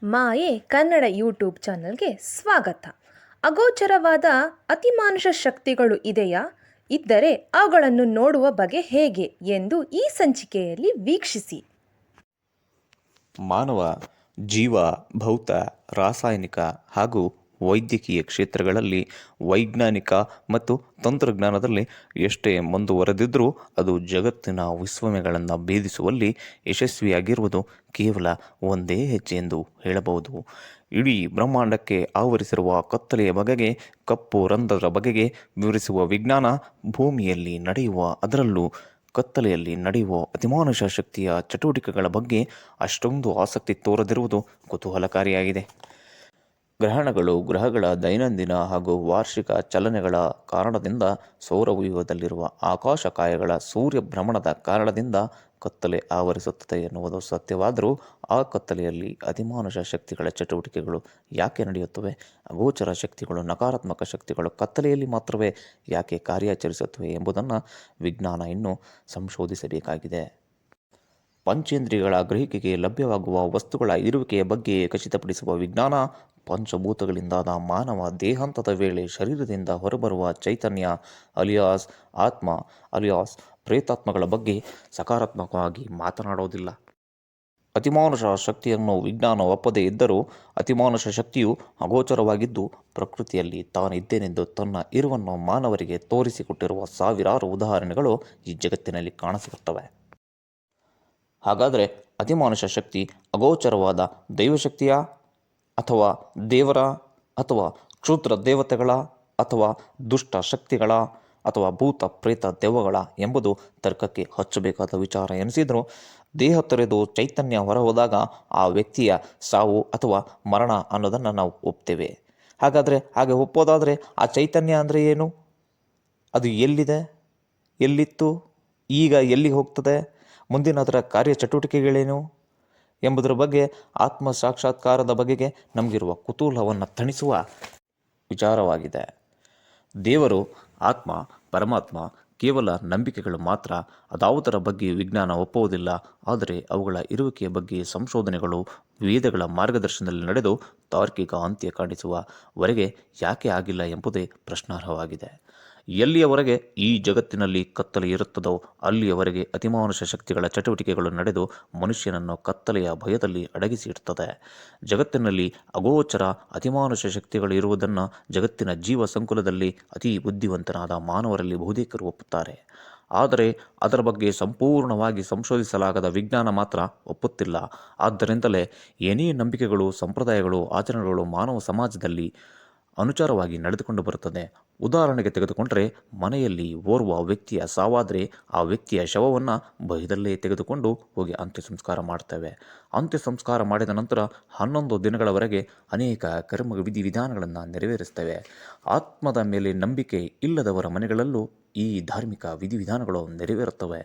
ಮಾಯೆ ಕನ್ನಡ ಯೂಟ್ಯೂಬ್ ಚಾನಲ್ಗೆ ಸ್ವಾಗತ. ಅಗೋಚರವಾದ ಅತಿಮಾನುಷ ಶಕ್ತಿಗಳು ಇದೆಯಾ? ಇದ್ದರೆ ಅವುಗಳನ್ನು ನೋಡುವ ಬಗೆ ಹೇಗೆ ಎಂದು ಈ ಸಂಚಿಕೆಯಲ್ಲಿ ವೀಕ್ಷಿಸಿ. ಮಾನವ ಜೀವ ಭೌತ ರಾಸಾಯನಿಕ ಹಾಗೂ ವೈದ್ಯಕೀಯ ಕ್ಷೇತ್ರಗಳಲ್ಲಿ ವೈಜ್ಞಾನಿಕ ಮತ್ತು ತಂತ್ರಜ್ಞಾನದಲ್ಲಿ ಎಷ್ಟೇ ಮುಂದುವರೆದಿದ್ದರೂ ಅದು ಜಗತ್ತಿನ ವಿಸ್ಮಯಗಳನ್ನು ಭೇದಿಸುವಲ್ಲಿ ಯಶಸ್ವಿಯಾಗಿರುವುದು ಕೇವಲ ಒಂದೇ ಹೆಜ್ಜೆ ಎಂದು ಹೇಳಬಹುದು. ಇಡೀ ಬ್ರಹ್ಮಾಂಡಕ್ಕೆ ಆವರಿಸಿರುವ ಕತ್ತಲೆಯ ಬಗೆಗೆ, ಕಪ್ಪು ರಂಧ್ರದ ಬಗೆಗೆ ವಿವರಿಸುವ ವಿಜ್ಞಾನ ಭೂಮಿಯಲ್ಲಿ ನಡೆಯುವ, ಅದರಲ್ಲೂ ಕತ್ತಲೆಯಲ್ಲಿ ನಡೆಯುವ ಅತಿಮಾನುಷ ಶಕ್ತಿಯ ಚಟುವಟಿಕೆಗಳ ಬಗ್ಗೆ ಅಷ್ಟೊಂದು ಆಸಕ್ತಿ ತೋರದಿರುವುದು ಕುತೂಹಲಕಾರಿಯಾಗಿದೆ. ಗ್ರಹಣಗಳು, ಗ್ರಹಗಳ ದೈನಂದಿನ ಹಾಗೂ ವಾರ್ಷಿಕ ಚಲನೆಗಳ ಕಾರಣದಿಂದ, ಸೌರವ್ಯೂಹದಲ್ಲಿರುವ ಆಕಾಶಕಾಯಗಳ ಸೂರ್ಯಭ್ರಮಣದ ಕಾರಣದಿಂದ ಕತ್ತಲೆ ಆವರಿಸುತ್ತದೆ ಎನ್ನುವುದು ಸತ್ಯವಾದರೂ, ಆ ಕತ್ತಲೆಯಲ್ಲಿ ಅತಿಮಾನುಷ ಶಕ್ತಿಗಳ ಚಟುವಟಿಕೆಗಳು ಯಾಕೆ ನಡೆಯುತ್ತವೆ? ಅಗೋಚರ ಶಕ್ತಿಗಳು, ನಕಾರಾತ್ಮಕ ಶಕ್ತಿಗಳು ಕತ್ತಲೆಯಲ್ಲಿ ಮಾತ್ರವೇ ಯಾಕೆ ಕಾರ್ಯಾಚರಿಸುತ್ತವೆ ಎಂಬುದನ್ನು ವಿಜ್ಞಾನ ಇನ್ನೂ ಸಂಶೋಧಿಸಬೇಕಾಗಿದೆ. ಪಂಚೇಂದ್ರಿಯಗಳ ಗ್ರಹಿಕೆಗೆ ಲಭ್ಯವಾಗುವ ವಸ್ತುಗಳ ಇರುವಿಕೆಯ ಬಗ್ಗೆ ಖಚಿತಪಡಿಸುವ ವಿಜ್ಞಾನ, ಪಂಚಭೂತಗಳಿಂದಾದ ಮಾನವ ದೇಹಾಂತದ ವೇಳೆ ಶರೀರದಿಂದ ಹೊರಬರುವ ಚೈತನ್ಯ ಅಲಿಯಾಸ್ ಆತ್ಮ ಅಲಿಯಾಸ್ ಪ್ರೇತಾತ್ಮಗಳ ಬಗ್ಗೆ ಸಕಾರಾತ್ಮಕವಾಗಿ ಮಾತನಾಡುವುದಿಲ್ಲ. ಅತಿಮಾನುಷ ಶಕ್ತಿಯನ್ನು ವಿಜ್ಞಾನ ಒಪ್ಪದೇ ಇದ್ದರೂ, ಅತಿಮಾನುಷ ಶಕ್ತಿಯು ಅಗೋಚರವಾಗಿದ್ದು ಪ್ರಕೃತಿಯಲ್ಲಿ ತಾನಿದ್ದೇನೆಂದು ತನ್ನ ಇರುವನ್ನು ಮಾನವರಿಗೆ ತೋರಿಸಿಕೊಟ್ಟಿರುವ ಸಾವಿರಾರು ಉದಾಹರಣೆಗಳು ಈ ಜಗತ್ತಿನಲ್ಲಿ ಕಾಣಸಿಗುತ್ತವೆ. ಹಾಗಾದರೆ ಅತಿಮಾನುಷ ಶಕ್ತಿ ಅಗೋಚರವಾದ ದೈವಶಕ್ತಿಯ, ಅಥವಾ ದೇವರ, ಅಥವಾ ಕ್ಷುದ್ರ ದೇವತೆಗಳ, ಅಥವಾ ದುಷ್ಟ ಶಕ್ತಿಗಳ, ಅಥವಾ ಭೂತ ಪ್ರೇತ ದೆವ್ವಗಳ ಎಂಬುದು ತರ್ಕಕ್ಕೆ ಹಚ್ಚಬೇಕಾದ ವಿಚಾರ ಎನಿಸಿದರೂ, ದೇಹ ತೊರೆದು ಚೈತನ್ಯ ಹೊರಹೋದಾಗ ಆ ವ್ಯಕ್ತಿಯ ಸಾವು ಅಥವಾ ಮರಣ ಅನ್ನೋದನ್ನು ನಾವು ಒಪ್ತೇವೆ. ಹಾಗಾದರೆ ಹಾಗೆ ಒಪ್ಪೋದಾದರೆ ಆ ಚೈತನ್ಯ ಅಂದರೆ ಏನು? ಅದು ಎಲ್ಲಿದೆ? ಎಲ್ಲಿತ್ತು? ಈಗ ಎಲ್ಲಿಗೆ ಹೋಗ್ತದೆ? ಮುಂದಿನ ಅದರ ಕಾರ್ಯಚಟುವಟಿಕೆಗಳೇನು ಎಂಬುದರ ಬಗ್ಗೆ, ಆತ್ಮ ಸಾಕ್ಷಾತ್ಕಾರದ ಬಗೆಗೆ ನಮಗಿರುವ ಕುತೂಹಲವನ್ನು ತಣಿಸುವ ವಿಚಾರವಾಗಿದೆ. ದೇವರು, ಆತ್ಮ, ಪರಮಾತ್ಮ ಕೇವಲ ನಂಬಿಕೆಗಳು ಮಾತ್ರ. ಅದಾವುದರ ಬಗ್ಗೆ ವಿಜ್ಞಾನ ಒಪ್ಪುವುದಿಲ್ಲ. ಆದರೆ ಅವುಗಳ ಇರುವಿಕೆಯ ಬಗ್ಗೆ ಸಂಶೋಧನೆಗಳು ವೇದಗಳ ಮಾರ್ಗದರ್ಶನದಲ್ಲಿ ನಡೆದು ತಾರ್ಕಿಕ ಅಂತ್ಯ ಕಾಣಿಸುವವರೆಗೆ ಯಾಕೆ ಆಗಿಲ್ಲ ಎಂಬುದೇ ಪ್ರಶ್ನಾರ್ಹವಾಗಿದೆ. ಎಲ್ಲಿಯವರೆಗೆ ಈ ಜಗತ್ತಿನಲ್ಲಿ ಕತ್ತಲೆ ಇರುತ್ತದೋ ಅಲ್ಲಿಯವರೆಗೆ ಅತಿಮಾನುಷ ಶಕ್ತಿಗಳ ಚಟುವಟಿಕೆಗಳು ನಡೆದು ಮನುಷ್ಯನನ್ನು ಕತ್ತಲೆಯ ಭಯದಲ್ಲಿ ಅಡಗಿಸಿ ಇಡ್ತದೆ. ಜಗತ್ತಿನಲ್ಲಿ ಅಗೋಚರ ಅತಿಮಾನುಷ ಶಕ್ತಿಗಳು ಇರುವುದನ್ನು ಜಗತ್ತಿನ ಜೀವ ಸಂಕುಲದಲ್ಲಿ ಅತಿ ಬುದ್ಧಿವಂತನಾದ ಮಾನವರಲ್ಲಿ ಬಹುತೇಕರು ಒಪ್ಪುತ್ತಾರೆ. ಆದರೆ ಅದರ ಬಗ್ಗೆ ಸಂಪೂರ್ಣವಾಗಿ ಸಂಶೋಧಿಸಲಾಗದ ವಿಜ್ಞಾನ ಮಾತ್ರ ಒಪ್ಪುತ್ತಿಲ್ಲ. ಆದ್ದರಿಂದಲೇ ಏನೇ ನಂಬಿಕೆಗಳು, ಸಂಪ್ರದಾಯಗಳು, ಆಚರಣೆಗಳು ಮಾನವ ಸಮಾಜದಲ್ಲಿ ಅನುಚಾರವಾಗಿ ನಡೆದುಕೊಂಡು ಬರುತ್ತದೆ. ಉದಾಹರಣೆಗೆ ತೆಗೆದುಕೊಂಡರೆ, ಮನೆಯಲ್ಲಿ ಓರ್ವ ವ್ಯಕ್ತಿಯ ಸಾವಾದರೆ ಆ ವ್ಯಕ್ತಿಯ ಶವವನ್ನು ಭಯದಲ್ಲೇ ತೆಗೆದುಕೊಂಡು ಹೋಗಿ ಅಂತ್ಯ ಸಂಸ್ಕಾರ ಮಾಡ್ತೇವೆ. ಅಂತ್ಯ ಸಂಸ್ಕಾರ ಮಾಡಿದ ನಂತರ 11 ದಿನಗಳವರೆಗೆ ಅನೇಕ ಕರ್ಮ ವಿಧಿವಿಧಾನಗಳನ್ನು ನೆರವೇರಿಸ್ತೇವೆ. ಆತ್ಮದ ಮೇಲೆ ನಂಬಿಕೆ ಇಲ್ಲದವರ ಮನೆಗಳಲ್ಲೂ ಈ ಧಾರ್ಮಿಕ ವಿಧಿವಿಧಾನಗಳು ನೆರವೇರುತ್ತವೆ.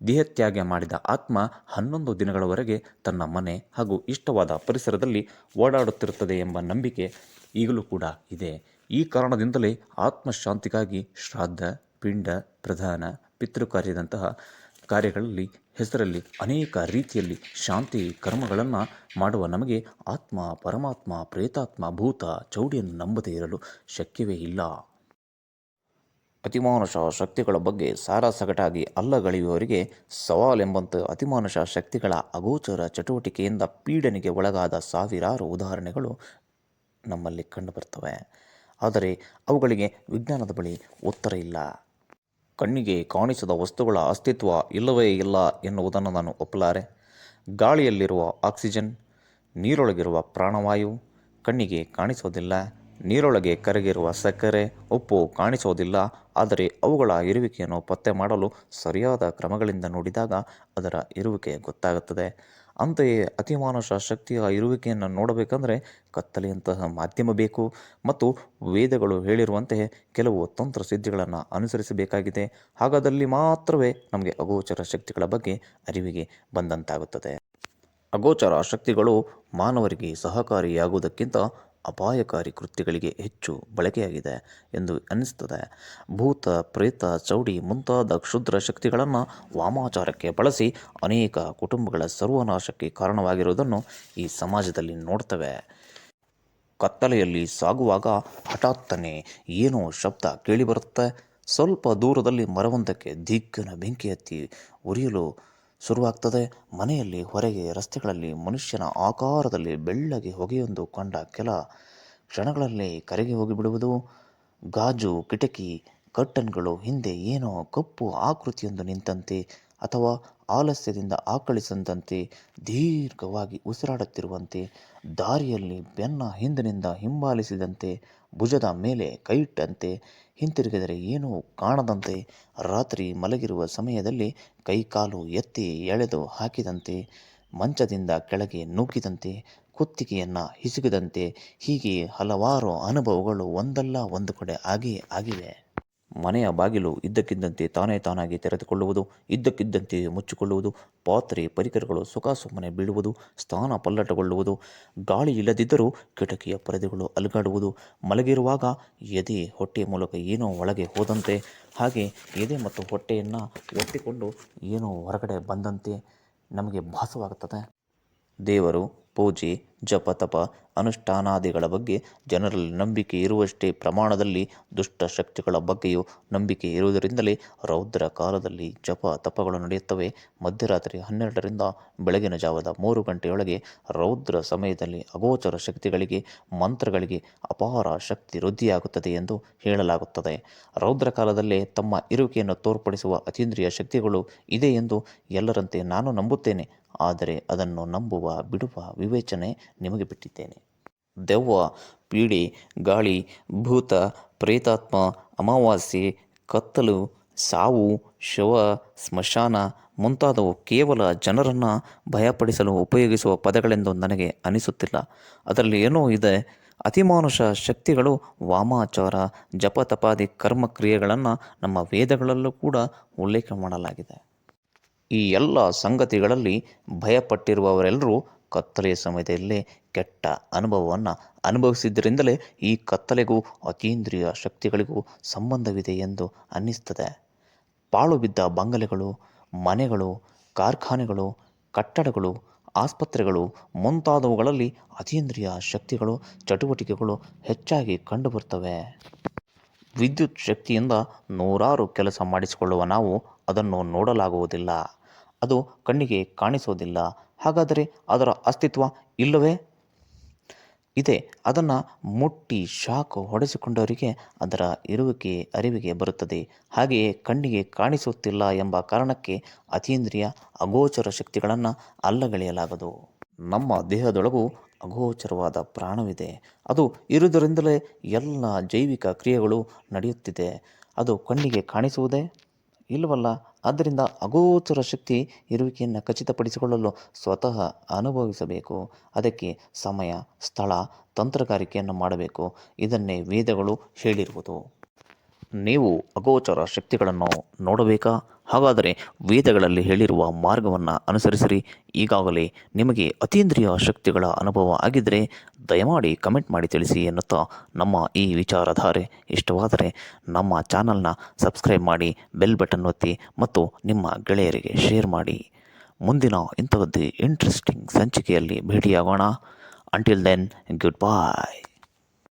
ದೇಹತ್ಯಾಗ ಮಾಡಿದ ಆತ್ಮ 11 ದಿನಗಳವರೆಗೆ ತನ್ನ ಮನೆ ಹಾಗೂ ಇಷ್ಟವಾದ ಪರಿಸರದಲ್ಲಿ ಓಡಾಡುತ್ತಿರುತ್ತದೆ ಎಂಬ ನಂಬಿಕೆ ಈಗಲೂ ಕೂಡ ಇದೆ. ಈ ಕಾರಣದಿಂದಲೇ ಆತ್ಮಶಾಂತಿಗಾಗಿ ಶ್ರಾದ್ದ, ಪಿಂಡ ಪ್ರದಾನ, ಪಿತೃಕಾರ್ಯದಂತಹ ಕಾರ್ಯಗಳಲ್ಲಿ ಹೆಸರಲ್ಲಿ ಅನೇಕ ರೀತಿಯಲ್ಲಿ ಶಾಂತಿ ಕರ್ಮಗಳನ್ನು ಮಾಡುವ ನಮಗೆ ಆತ್ಮ, ಪರಮಾತ್ಮ, ಪ್ರೇತಾತ್ಮ, ಭೂತ, ಚೌಡಿಯನ್ನು ನಂಬದೇ ಇರಲು ಶಕ್ಯವೇ ಇಲ್ಲ. ಅತಿಮಾನುಷ ಶಕ್ತಿಗಳ ಬಗ್ಗೆ ಸಾರಾಸಗಟಾಗಿ ಅಲ್ಲಗಳೆಯುವವರಿಗೆ ಸವಾಲೆಂಬಂತೆ ಅತಿಮಾನುಷ ಶಕ್ತಿಗಳ ಅಗೋಚರ ಚಟುವಟಿಕೆಯಿಂದ ಪೀಡನೆಗೆ ಒಳಗಾದ ಸಾವಿರಾರು ಉದಾಹರಣೆಗಳು ನಮ್ಮಲ್ಲಿ ಕಂಡುಬರ್ತವೆ. ಆದರೆ ಅವುಗಳಿಗೆ ವಿಜ್ಞಾನದ ಬಳಿ ಉತ್ತರ ಇಲ್ಲ. ಕಣ್ಣಿಗೆ ಕಾಣಿಸದ ವಸ್ತುಗಳ ಅಸ್ತಿತ್ವ ಇಲ್ಲವೇ ಇಲ್ಲ ಎನ್ನುವುದನ್ನು ನಾನು ಒಪ್ಪಲಾರೆ. ಗಾಳಿಯಲ್ಲಿರುವ ಆಕ್ಸಿಜನ್, ನೀರೊಳಗಿರುವ ಪ್ರಾಣವಾಯು ಕಣ್ಣಿಗೆ ಕಾಣಿಸೋದಿಲ್ಲ. ನೀರೊಳಗೆ ಕರಗಿರುವ ಸಕ್ಕರೆ, ಉಪ್ಪು ಕಾಣಿಸೋದಿಲ್ಲ. ಆದರೆ ಅವುಗಳ ಇರುವಿಕೆಯನ್ನು ಪತ್ತೆ ಮಾಡಲು ಸರಿಯಾದ ಕ್ರಮಗಳಿಂದ ನೋಡಿದಾಗ ಅದರ ಇರುವಿಕೆ ಗೊತ್ತಾಗುತ್ತದೆ. ಅಂತೆಯೇ ಅತಿಮಾನುಷ ಶಕ್ತಿಯ ಇರುವಿಕೆಯನ್ನು ನೋಡಬೇಕೆಂದರೆ ಕತ್ತಲೆಯಂತಹ ಮಾಧ್ಯಮ ಬೇಕು ಮತ್ತು ವೇದಗಳು ಹೇಳಿರುವಂತೆ ಕೆಲವು ತಂತ್ರಸಿದ್ಧಿಗಳನ್ನು ಅನುಸರಿಸಬೇಕಾಗಿದೆ. ಹಾಗಾದಲ್ಲಿ ಮಾತ್ರವೇ ನಮಗೆ ಅಗೋಚರ ಶಕ್ತಿಗಳ ಬಗ್ಗೆ ಅರಿವಿಗೆ ಬಂದಂತಾಗುತ್ತದೆ. ಅಗೋಚರ ಶಕ್ತಿಗಳು ಮಾನವರಿಗೆ ಸಹಕಾರಿಯಾಗುವುದಕ್ಕಿಂತ ಅಪಾಯಕಾರಿ ಕೃತ್ಯಗಳಿಗೆ ಹೆಚ್ಚು ಬಳಕೆಯಾಗಿದೆ ಎಂದು ಅನ್ನಿಸ್ತದೆ. ಭೂತ, ಪ್ರೇತ, ಚೌಡಿ ಮುಂತಾದ ಕ್ಷುದ್ರ ಶಕ್ತಿಗಳನ್ನು ವಾಮಾಚಾರಕ್ಕೆ ಬಳಸಿ ಅನೇಕ ಕುಟುಂಬಗಳ ಸರ್ವನಾಶಕ್ಕೆ ಕಾರಣವಾಗಿರುವುದನ್ನು ಈ ಸಮಾಜದಲ್ಲಿ ನೋಡ್ತೇವೆ. ಕತ್ತಲೆಯಲ್ಲಿ ಸಾಗುವಾಗ ಹಠಾತ್ತನೆ ಏನೋ ಶಬ್ದ ಕೇಳಿಬರುತ್ತೆ. ಸ್ವಲ್ಪ ದೂರದಲ್ಲಿ ಮರವೊಂದಕ್ಕೆ ದಿಗ್ಗನ ಬೆಂಕಿ ಹತ್ತಿ ಉರಿಯಲು ಶುರುವಾಗ್ತದೆ. ಮನೆಯಲ್ಲಿ, ಹೊರಗೆ, ರಸ್ತೆಗಳಲ್ಲಿ ಮನುಷ್ಯನ ಆಕಾರದಲ್ಲಿ ಬೆಳ್ಳಗೆ ಹೊಗೆಯೊಂದು ಕಂಡ ಕೆಲ ಕ್ಷಣಗಳಲ್ಲೇ ಕರಗಿ ಹೋಗಿಬಿಡುವುದು. ಗಾಜು ಕಿಟಕಿ ಕರ್ಟನ್ಗಳು ಹಿಂದೆ ಏನೋ ಕಪ್ಪು ಆಕೃತಿಯೊಂದು ನಿಂತಂತೆ ಅಥವಾ ಆಲಸ್ಯದಿಂದ ಆಕಳಿಸಿದಂತೆ ದೀರ್ಘವಾಗಿ ಉಸಿರಾಡುತ್ತಿರುವಂತೆ, ದಾರಿಯಲ್ಲಿ ಬೆನ್ನ ಹಿಂದಿನಿಂದ ಹಿಂಬಾಲಿಸಿದಂತೆ, ಭುಜದ ಮೇಲೆ ಕೈಯಿಟ್ಟಂತೆ, ಹಿಂತಿರುಗಿದರೆ ಏನೂ ಕಾಣದಂತೆ, ರಾತ್ರಿ ಮಲಗಿರುವ ಸಮಯದಲ್ಲಿ ಕೈಕಾಲು ಎತ್ತಿ ಎಳೆದು ಹಾಕಿದಂತೆ, ಮಂಚದಿಂದ ಕೆಳಗೆ ನೂಕಿದಂತೆ, ಕುತ್ತಿಗೆಯನ್ನು ಹಿಸುಕಿದಂತೆ, ಹೀಗೆ ಹಲವಾರು ಅನುಭವಗಳು ಒಂದಲ್ಲ ಒಂದು ಕಡೆ ಆಗಿಯೇ ಆಗಿವೆ. ಮನೆಯ ಬಾಗಿಲು ಇದ್ದಕ್ಕಿದ್ದಂತೆ ತಾನಾಗಿ ತೆರೆದುಕೊಳ್ಳುವುದು, ಇದ್ದಕ್ಕಿದ್ದಂತೆ ಮುಚ್ಚಿಕೊಳ್ಳುವುದು, ಪಾತ್ರೆ ಪರಿಕರಗಳು ಸುಮ್ಮನೆ ಬೀಳುವುದು, ಸ್ಥಾನ ಪಲ್ಲಟಗೊಳ್ಳುವುದು, ಗಾಳಿ ಇಲ್ಲದಿದ್ದರೂ ಕಿಟಕಿಯ ಪರದೆಗಳು ಅಲುಗಾಡುವುದು, ಮಲಗಿರುವಾಗ ಎದೆ ಹೊಟ್ಟೆಯ ಮೂಲಕ ಏನೋ ಒಳಗೆ ಹೋದಂತೆ, ಹಾಗೆ ಎದೆ ಮತ್ತು ಹೊಟ್ಟೆಯನ್ನು ಒತ್ತಿಕೊಂಡು ಏನೋ ಹೊರಗಡೆ ಬಂದಂತೆ ನಮಗೆ ಭಾಸವಾಗುತ್ತದೆ. ದೇವರು, ಪೂಜೆ, ಜಪ ತಪ ಅನುಷ್ಠಾನಾದಿಗಳ ಬಗ್ಗೆ ಜನರಲ್ಲಿ ನಂಬಿಕೆ ಇರುವಷ್ಟೇ ಪ್ರಮಾಣದಲ್ಲಿ ದುಷ್ಟ ಶಕ್ತಿಗಳ ಬಗ್ಗೆಯೂ ನಂಬಿಕೆ ಇರುವುದರಿಂದಲೇ ರೌದ್ರ ಕಾಲದಲ್ಲಿ ಜಪ ತಪಗಳು ನಡೆಯುತ್ತವೆ. ಮಧ್ಯರಾತ್ರಿ 12ರಿಂದ ಬೆಳಗಿನ ಜಾವದ 3 ಗಂಟೆಯೊಳಗೆ ರೌದ್ರ ಸಮಯದಲ್ಲಿ ಅಗೋಚರ ಶಕ್ತಿಗಳಿಗೆ, ಮಂತ್ರಗಳಿಗೆ ಅಪಾರ ಶಕ್ತಿ ವೃದ್ಧಿಯಾಗುತ್ತದೆ ಎಂದು ಹೇಳಲಾಗುತ್ತದೆ. ರೌದ್ರ ಕಾಲದಲ್ಲೇ ತಮ್ಮ ಇರುವಿಕೆಯನ್ನು ತೋರ್ಪಡಿಸುವ ಅತೀಂದ್ರಿಯ ಶಕ್ತಿಗಳು ಇದೆ ಎಂದು ಎಲ್ಲರಂತೆ ನಾನು ನಂಬುತ್ತೇನೆ. ಆದರೆ ಅದನ್ನು ನಂಬುವ ಬಿಡುವ ವಿವೇಚನೆ ನಿಮಗೆ ಬಿಟ್ಟಿದ್ದೇನೆ. ದೆವ್ವ, ಪೀಡೆ, ಗಾಳಿ, ಭೂತ, ಪ್ರೇತಾತ್ಮ, ಅಮಾವಾಸ್ಯೆ, ಕತ್ತಲು, ಸಾವು, ಶವ, ಸ್ಮಶಾನ ಮುಂತಾದವು ಕೇವಲ ಜನರನ್ನು ಭಯಪಡಿಸಲು ಉಪಯೋಗಿಸುವ ಪದಗಳೆಂದು ನನಗೆ ಅನಿಸುತ್ತಿಲ್ಲ. ಅದರಲ್ಲಿ ಏನೋ ಇದೆ. ಅತಿಮಾನುಷ ಶಕ್ತಿಗಳು, ವಾಮಾಚಾರ, ಜಪತಪಾದಿ ಕರ್ಮಕ್ರಿಯೆಗಳನ್ನು ನಮ್ಮ ವೇದಗಳಲ್ಲೂ ಕೂಡ ಉಲ್ಲೇಖ ಮಾಡಲಾಗಿದೆ. ಈ ಎಲ್ಲ ಸಂಗತಿಗಳಲ್ಲಿ ಭಯಪಟ್ಟಿರುವವರೆಲ್ಲರೂ ಕತ್ತಲೆಯ ಸಮಯದಲ್ಲೇ ಕೆಟ್ಟ ಅನುಭವವನ್ನು ಅನುಭವಿಸಿದ್ದರಿಂದಲೇ ಈ ಕತ್ತಲೆಗೂ ಅತೀಂದ್ರಿಯ ಶಕ್ತಿಗಳಿಗೂ ಸಂಬಂಧವಿದೆ ಎಂದು ಅನ್ನಿಸ್ತದೆ. ಪಾಳು ಬಿದ್ದ ಬಂಗಲೆಗಳು, ಮನೆಗಳು, ಕಾರ್ಖಾನೆಗಳು, ಕಟ್ಟಡಗಳು, ಆಸ್ಪತ್ರೆಗಳು ಮುಂತಾದವುಗಳಲ್ಲಿ ಅತೀಂದ್ರಿಯ ಶಕ್ತಿಗಳು ಚಟುವಟಿಕೆಗಳು ಹೆಚ್ಚಾಗಿ ಕಂಡುಬರ್ತವೆ. ವಿದ್ಯುತ್ ಶಕ್ತಿಯಿಂದ ನೂರಾರು ಕೆಲಸ ಮಾಡಿಸಿಕೊಳ್ಳುವ ನಾವು ಅದನ್ನು ನೋಡಲಾಗುವುದಿಲ್ಲ. ಅದು ಕಣ್ಣಿಗೆ ಕಾಣಿಸೋದಿಲ್ಲ. ಹಾಗಾದರೆ ಅದರ ಅಸ್ತಿತ್ವ ಇಲ್ಲವೇ? ಇದೆ. ಅದನ್ನು ಮುಟ್ಟಿ ಶಾಕ್ ಹೊಡೆಸಿಕೊಂಡವರಿಗೆ ಅದರ ಇರುವಿಕೆ ಅರಿವಿಗೆ ಬರುತ್ತದೆ. ಹಾಗೆಯೇ ಕಣ್ಣಿಗೆ ಕಾಣಿಸುತ್ತಿಲ್ಲ ಎಂಬ ಕಾರಣಕ್ಕೆ ಅತೀಂದ್ರಿಯ ಅಗೋಚರ ಶಕ್ತಿಗಳನ್ನು ಅಲ್ಲಗಳೆಯಲಾಗದು. ನಮ್ಮ ದೇಹದೊಳಗೂ ಅಗೋಚರವಾದ ಪ್ರಾಣವಿದೆ. ಅದು ಇರುವುದರಿಂದಲೇ ಎಲ್ಲ ಜೈವಿಕ ಕ್ರಿಯೆಗಳು ನಡೆಯುತ್ತಿದೆ. ಅದು ಕಣ್ಣಿಗೆ ಕಾಣಿಸುವುದೇ ಇಲ್ಲವಲ್ಲ. ಆದ್ದರಿಂದ ಅಗೋಚರ ಶಕ್ತಿ ಇರುವಿಕೆಯನ್ನು ಖಚಿತಪಡಿಸಿಕೊಳ್ಳಲು ಸ್ವತಃ ಅನುಭವಿಸಬೇಕು. ಅದಕ್ಕೆ ಸಮಯ, ಸ್ಥಳ, ತಂತ್ರಗಾರಿಕೆಯನ್ನು ಮಾಡಬೇಕು. ಇದನ್ನೇ ವೇದಗಳು ಹೇಳಿರುವುದು. ನೀವು ಅಗೋಚರ ಶಕ್ತಿಗಳನ್ನು ನೋಡಬೇಕಾ? ಹಾಗಾದರೆ ವೇದಗಳಲ್ಲಿ ಹೇಳಿರುವ ಮಾರ್ಗವನ್ನು ಅನುಸರಿಸಿರಿ. ಈಗಾಗಲೇ ನಿಮಗೆ ಅತೀಂದ್ರಿಯ ಶಕ್ತಿಗಳ ಅನುಭವ ಆಗಿದ್ದರೆ ದಯಮಾಡಿ ಕಮೆಂಟ್ ಮಾಡಿ ತಿಳಿಸಿ ಎನ್ನುತ್ತಾ, ನಮ್ಮ ಈ ವಿಚಾರಧಾರೆ ಇಷ್ಟವಾದರೆ ನಮ್ಮ ಚಾನಲ್ನ ಸಬ್ಸ್ಕ್ರೈಬ್ ಮಾಡಿ, ಬೆಲ್ ಬಟನ್ ಒತ್ತಿ ಮತ್ತು ನಿಮ್ಮ ಗೆಳೆಯರಿಗೆ ಶೇರ್ ಮಾಡಿ. ಮುಂದಿನ ಇಂಥದ್ದೇ ಇಂಟ್ರೆಸ್ಟಿಂಗ್ ಸಂಚಿಕೆಯಲ್ಲಿ ಭೇಟಿಯಾಗೋಣ. ಅಂಟಿಲ್ ದೆನ್, ಗುಡ್ ಬಾಯ್.